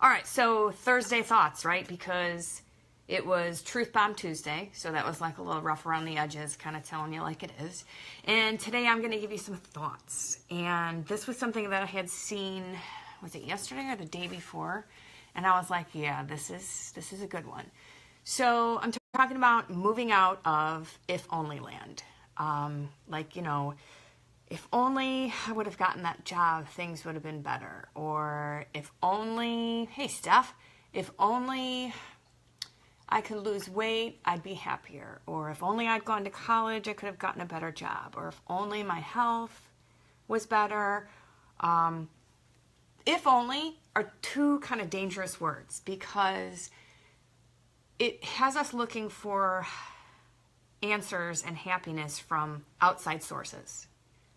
All right, so Thursday thoughts, right? Because it was Truth Bomb Tuesday, so that was like a little rough around the edges, kind of telling you like it is. And today I'm going to give you some thoughts. And this was something that I had seen, was it yesterday or the day before? And I was like, yeah, this is a good one. So I'm talking about moving out of if only land. If only I would have gotten that job, things would have been better. Or if only, hey, Steph, if only I could lose weight, I'd be happier. Or if only I'd gone to college, I could have gotten a better job. Or if only my health was better. If only are two kind of dangerous words because it has us looking for answers and happiness from outside sources.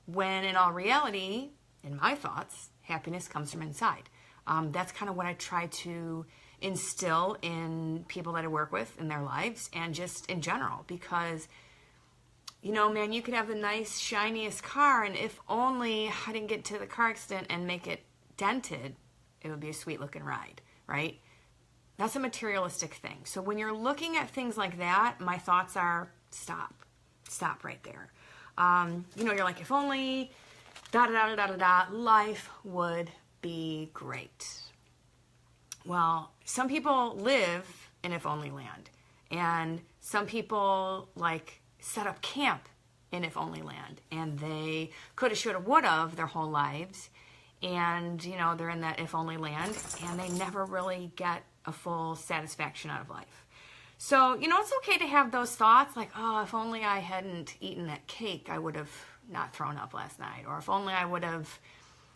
When in all reality, in my thoughts, happiness comes from inside. That's kind of what I try to instill in people that I work with in their lives and just in general. Because, man, you could have the nice, shiniest car, and if only I didn't get into the car accident and make it dented, it would be a sweet looking ride, right? That's a materialistic thing. So when you're looking at things like that, my thoughts are stop right there. You're like, if only life would be great. Well, some people live in if only land, and some people like set up camp in if only land, and they coulda, shoulda, woulda their whole lives, and they're in that if only land, and they never really get a full satisfaction out of life. So, it's okay to have those thoughts like, oh, if only I hadn't eaten that cake, I would have not thrown up last night. Or if only I would have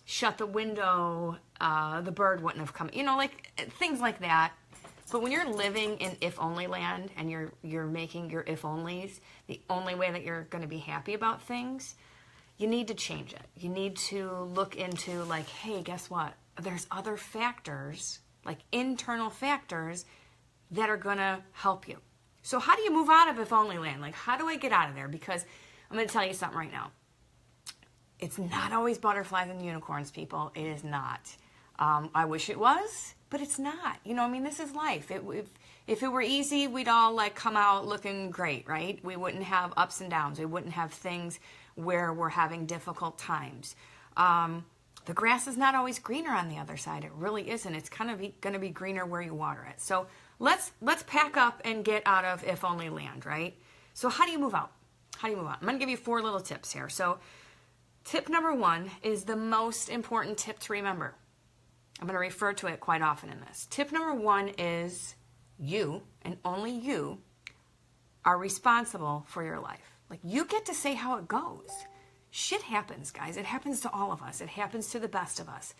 shut the window, the bird wouldn't have come. Things like that. But when you're living in if only land and you're making your if onlys the only way that you're going to be happy about things, you need to change it. You need to look into like, hey, guess what? There's other factors, like internal factors, that are going to help you. So how do you move out of if only land? Like, how do I get out of there? Because I'm going to tell you something right now. It's not always butterflies and unicorns, people. It is not. I wish it was, but it's not. This is life. If it were easy, we'd all like come out looking great, right? We wouldn't have ups and downs. We wouldn't have things where we're having difficult times. The grass is not always greener on the other side. It really isn't. It's kind of going to be greener where you water it. So let's pack up and get out of if only land, right? So how do you move out? I'm going to give you 4 little tips here. So tip number 1 is the most important tip to remember. I'm going to refer to it quite often in this. Tip number 1 is you, and only you, are responsible for your life. Like, you get to say how it goes. Shit happens, guys. It happens to all of us. It happens to the best of us.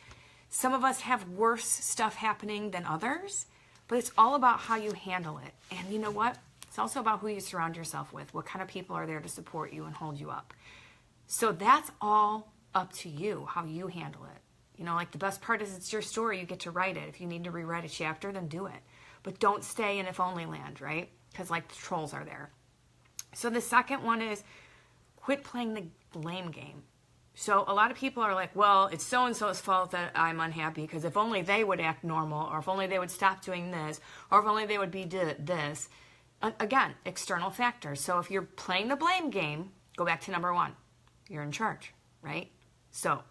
Some of us have worse stuff happening than others, but it's all about how you handle it. And you know what? It's also about who you surround yourself with. What kind of people are there to support you and hold you up? So that's all up to you, how you handle it. Like the best part is it's your story. You get to write it. If you need to rewrite a chapter, then do it. But don't stay in if only land, right? Because like the trolls are there. So the second one is quit playing the blame game. So a lot of people are like, well, it's so-and-so's fault that I'm unhappy because if only they would act normal, or if only they would stop doing this, or if only they would be this. Again, external factors. So if you're playing the blame game, go back to number 1. You're in charge, right? So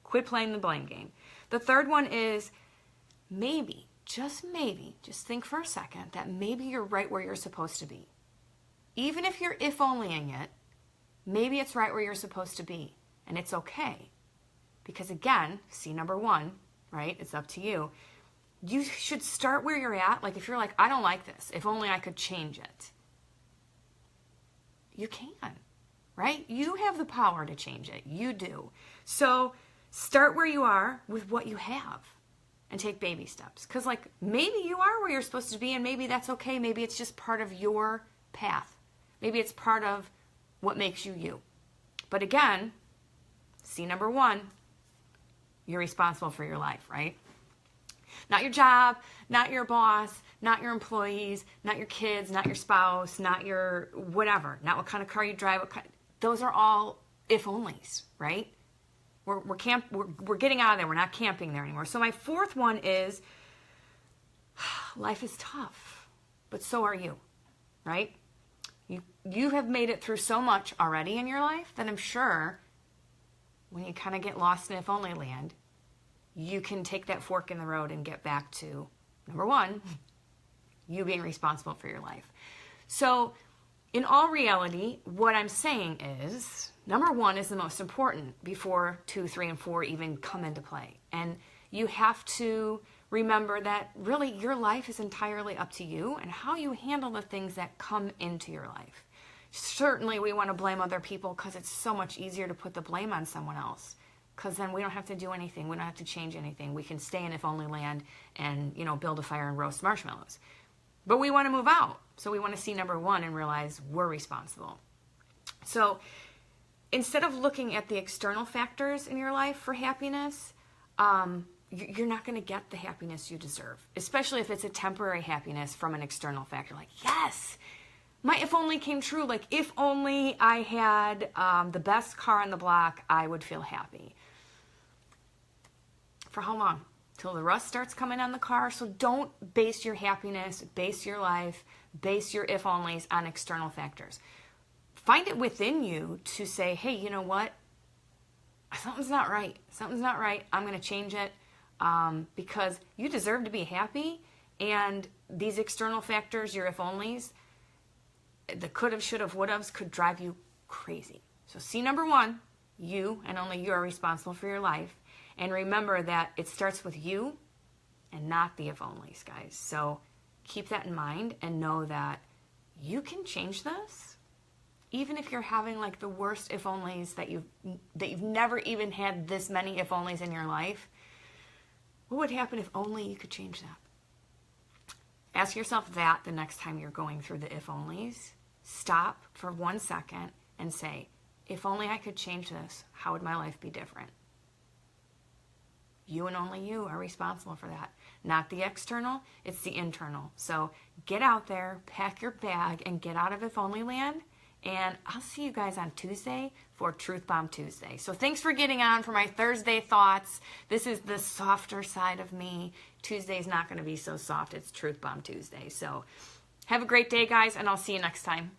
quit playing the blame game. The third one is maybe, just think for a second that maybe you're right where you're supposed to be. Even if you're if onlying it, maybe it's right where you're supposed to be. And it's okay. Because again, see number 1, right? It's up to you. You should start where you're at. Like if you're like, I don't like this. If only I could change it. You can, right? You have the power to change it. You do. So start where you are with what you have and take baby steps. Because like maybe you are where you're supposed to be and maybe that's okay. Maybe it's just part of your path. Maybe it's part of what makes you you. But again, see number 1, you're responsible for your life, right? Not your job, not your boss, not your employees, not your kids, not your spouse, not your whatever, not what kind of car you drive. Those are all if-onlys, right? We're getting out of there. We're not camping there anymore. So my fourth one is life is tough, but so are you, right? You have made it through so much already in your life that I'm sure when you kind of get lost in if only land, you can take that fork in the road and get back to, number one, you being responsible for your life. So in all reality, what I'm saying is, number one is the most important before 2, 3, and 4 even come into play. And you have to remember that really your life is entirely up to you and how you handle the things that come into your life. Certainly we want to blame other people because it's so much easier to put the blame on someone else, because then we don't have to do anything. We don't have to change anything. We can stay in if only land and, build a fire and roast marshmallows. But we want to move out. So we want to see number one and realize we're responsible. So instead of looking at the external factors in your life for happiness, you're not going to get the happiness you deserve, especially if it's a temporary happiness from an external factor. Like, yes, my if only came true. Like, if only I had the best car on the block, I would feel happy. For how long? Till the rust starts coming on the car. So don't base your happiness, base your life, base your if onlys on external factors. Find it within you to say, hey, you know what? Something's not right. Something's not right. I'm going to change it because you deserve to be happy. And these external factors, your if onlys, the could have, should have, would haves could drive you crazy. So see, number one, you and only you are responsible for your life. And remember that it starts with you and not the if onlys, guys. So keep that in mind and know that you can change this. Even if you're having like the worst if onlys that you've never even had this many if onlys in your life, what would happen if only you could change that? Ask yourself that the next time you're going through the if onlys. Stop for 1 second and say, if only I could change this, how would my life be different? You and only you are responsible for that. Not the external, it's the internal. So get out there, pack your bag, and get out of if only land. And I'll see you guys on Tuesday for Truth Bomb Tuesday. So thanks for getting on for my Thursday thoughts. This is the softer side of me. Tuesday's not going to be so soft. It's Truth Bomb Tuesday. So have a great day, guys, and I'll see you next time.